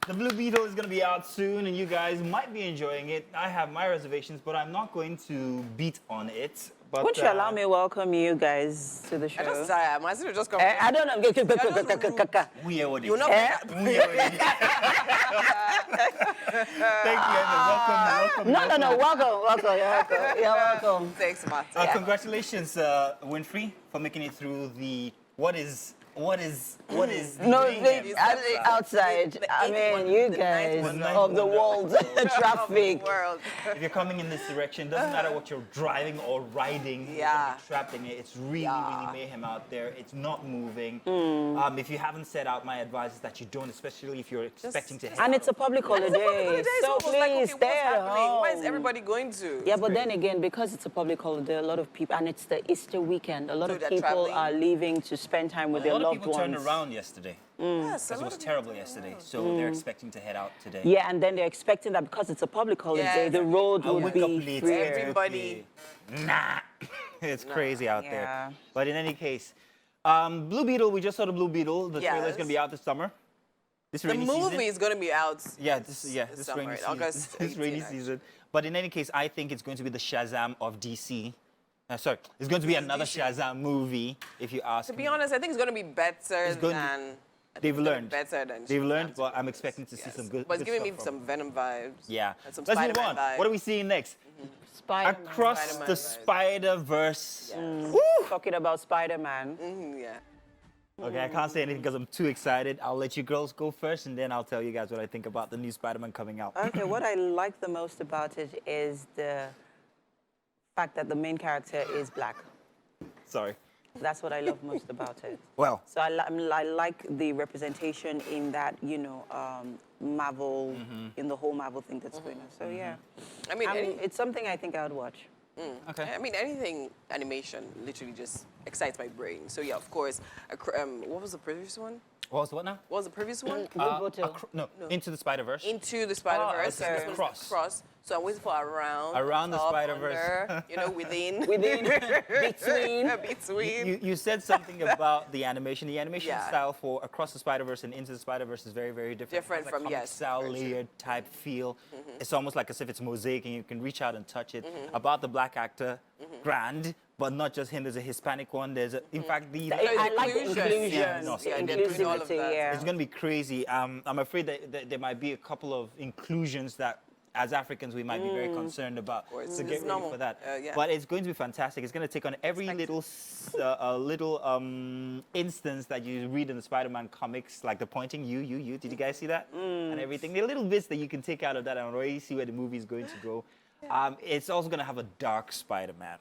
The Blue Beetle is going to be out soon, and you guys might be enjoying it. I have my reservations, but I'm not going to beat on it. But, Would you allow me to welcome you guys to the show? I just I might as well just come. I don't know. You're not. Thank you, Emma. Welcome. No. Welcome. You're welcome. Thanks, Matt. Congratulations, Winfrey, for making it through the what is the No, danger? outside. I mean, you guys of the world, traffic. If you're coming in this direction, doesn't matter what you're driving or riding, you're gonna be trapped in it. It's really mayhem out there. It's not moving. If you haven't set out, my advice is that you don't, especially if you're expecting to. And it's a public holiday, so please stay at home. Why is everybody going to? Yeah, but then again, because it's a public holiday, a lot of people, and it's the Easter weekend, a lot of people are leaving to spend time with their loved ones. A lot of people turned around yesterday. Yes, Because it was terrible yesterday, so they're expecting to head out today. Yeah, and then they're expecting that because it's a public holiday, the road will be freer. Everybody. Nah, it's crazy out there. But in any case, Blue Beetle, we just saw the Blue Beetle. The trailer is going to be out this summer. The movie is going to be out. Yeah, this rainy season. August This rainy season. But in any case, I think it's going to be the Shazam of DC. Sorry, it's going to be another Shazam movie, if you ask me. To be honest, I think it's going to be better than... They've learned. Better than They've learned, but I'm expecting to see some good But it's giving me stuff some Venom vibes. Yeah. And some Let's move Spider-Man on. vibes. What are we seeing next? Spider-Man. Across Spider-Man the vibes. Spider-Verse. Talking about Spider-Man. Okay, I can't say anything because I'm too excited. I'll let you girls go first, and then I'll tell you guys what I think about the new Spider-Man coming out. Okay, what I like the most about it is the fact that the main character is black. Sorry. That's what I love most about it. Well. So I like the representation in that, Marvel, in the whole Marvel thing that's going on. So yeah, I mean, it's something I think I would watch. Okay. I mean, anything animation literally just excites my brain. So yeah, of course. What was the previous one? What was what now? What was the previous one? No, Into the Spider-Verse. Into the Spider-Verse. okay. This was Cross. So I'm waiting for Around the top, Spider-Verse. Under, within. Between. You said something about the animation. The animation style for Across the Spider-Verse and Into the Spider-Verse is very, very different. Different from, comic style, layered type feel. It's almost like as if it's mosaic and you can reach out and touch it. About the black actor, grand, but not just him. There's a Hispanic one. There's in fact, I like the inclusion. It's going to be crazy. I'm afraid that there might be a couple of inclusions that as Africans, we might be very concerned about. So get ready for that. But it's going to be fantastic. It's going to take on every little instance that you read in the Spider-Man comics, like the pointing, you. Did you guys see that? And everything. The little bits that you can take out of that and already see where the movie is going to go. It's also going to have a dark Spider-Man.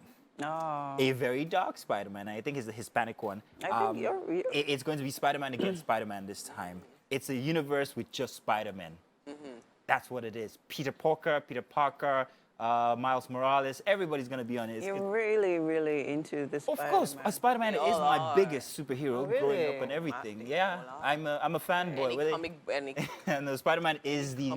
A very dark Spider-Man. I think it's the Hispanic one. I think it's going to be Spider-Man against Spider-Man this time. It's a universe with just Spider-Man. That's what it is. Peter Parker, Miles Morales, everybody's going to be on it. You're really, really into this. Of course, Spider-Man is my biggest superhero growing up and everything. Yeah, I'm a fanboy. And Spider-Man is the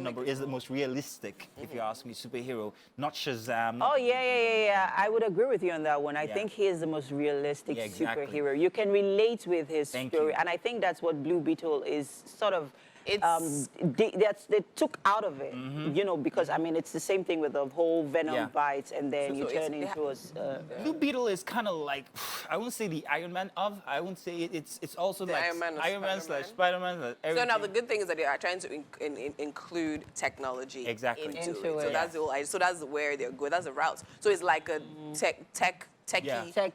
most realistic, if you ask me, superhero, not Shazam. Oh yeah. I would agree with you on that one. I think he is the most realistic superhero. You can relate with his story, and I think that's what Blue Beetle is sort of. They took out of it, because I mean it's the same thing with the whole Venom bites, and then you turn into a. Blue Beetle is kind of like, I won't say the Iron Man of. I won't say it's also the like Iron Man / Spider-Man. So now the good thing is that they are trying to include technology into it. So that's the whole idea. So that's where they're going. That's the route. So it's like a tech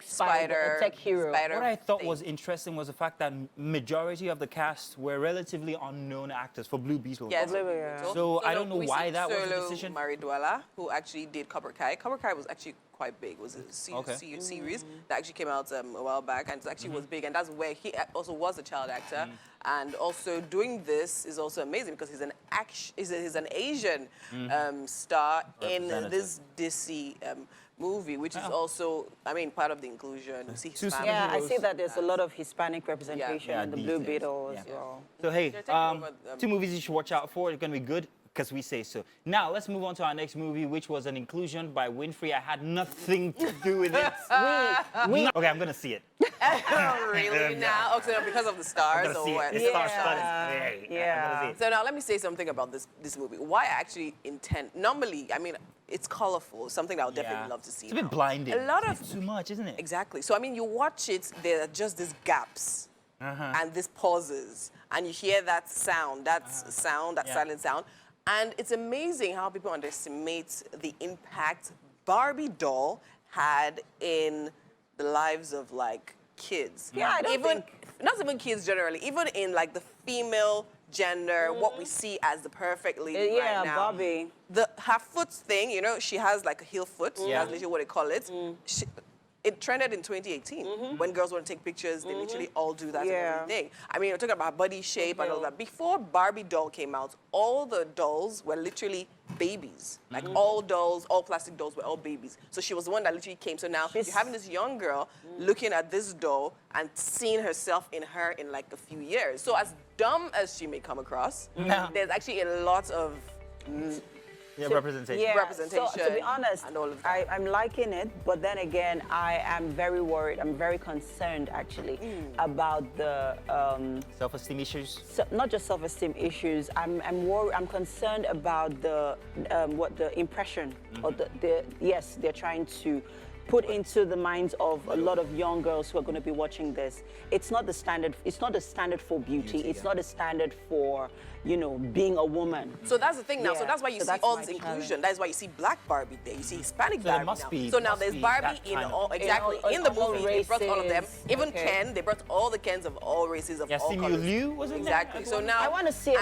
spider, tech hero. What I thought was interesting was the fact that majority of the cast were relatively unknown actors for Blue Beetle. Yes. So I don't know why that was the decision. Maridwala, who actually did Cobra Kai. Cobra Kai was actually quite big. It was a series that actually came out a while back, and it actually was big. And that's where he also was a child actor. And also doing this is also amazing because he's an Asian star in this DC movie, which is also, I mean, part of the inclusion. You see Hispanic. Yeah, I see that there's a lot of Hispanic representation in the Blue Beetle as well. So hey, 2 movies you should watch out for. It's going to be good. because we say so. Now, let's move on to our next movie, which was an inclusion by Winfrey. I had nothing to do with it. Okay, I'm going to see it. Oh, really? Now? Okay, because of the stars or what? It's star-studded. Yeah. So now let me say something about this movie. Why I actually intend... Normally, I mean, it's colorful. Something that I would definitely love to see. It's a bit blinding. A lot of... It's too much, isn't it? Exactly. So, I mean, you watch it, there are just these gaps and these pauses. And you hear that sound, that silent sound. And it's amazing how people underestimate the impact Barbie doll had in the lives of, like, kids. Yeah, I don't think... Not even kids generally, even in, like, the female gender, what we see as the perfect lady right now. Yeah, Barbie. Her foot thing, you know, she has, like, a heel foot. That's literally what they call it. It trended in 2018. When girls want to take pictures, they literally all do that and everything. I mean, we're talking about body shape and all that. Before Barbie doll came out, all the dolls were literally babies. Like all dolls, all plastic dolls were all babies. So she was the one that literally came. So now you're having this young girl looking at this doll and seeing herself in her in like a few years. So as dumb as she may come across, there's actually a lot of... representation. Yeah, representation. So, to be honest, and all of that. I'm liking it, but then again, I am very worried. I'm very concerned, actually, about the... self-esteem issues? not just self-esteem issues. I'm worried. I'm concerned about the impression or they're trying to put into the minds of a lot of young girls who are going to be watching this. It's not the standard. It's not the standard for beauty. It's not a standard for, you know, being a woman. So that's the thing now. So that's why you see all this inclusion. That's why you see Black Barbie there. You see Hispanic Barbie now. So now there's Barbie in all, in the movie. They brought all of them. Even Ken, they brought all the Kens of all races, of all colors. Liu was in Exactly. So now I want to see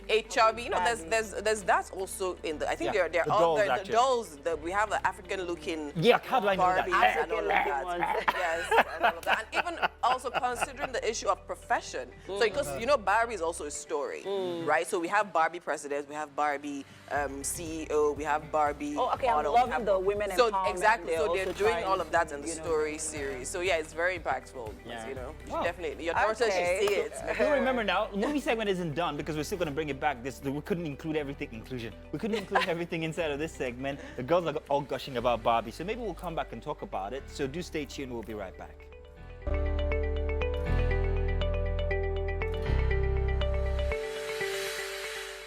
a chubby, you know, there's that also in the. I think there are the dolls that we have the African looking. Yeah, how do I know Barbie that? and all of that. Yes, and all of that. And even also considering the issue of profession. So because you know Barbie is also a story, right? So we have Barbie president, we have Barbie CEO, we have Barbie. Oh, okay, model, I'm loving the women empowerment. So exactly, so they're doing all of that in the story series. So yeah, it's very impactful. Yeah. You know, you should definitely your daughter should see it. You'll remember now, movie segment isn't done because we're still going to bring it back. We couldn't include everything. We couldn't include everything inside of this segment. The girls are all gushing about Barbie, so maybe we'll come back and talk about it. So do stay tuned. We'll be right back.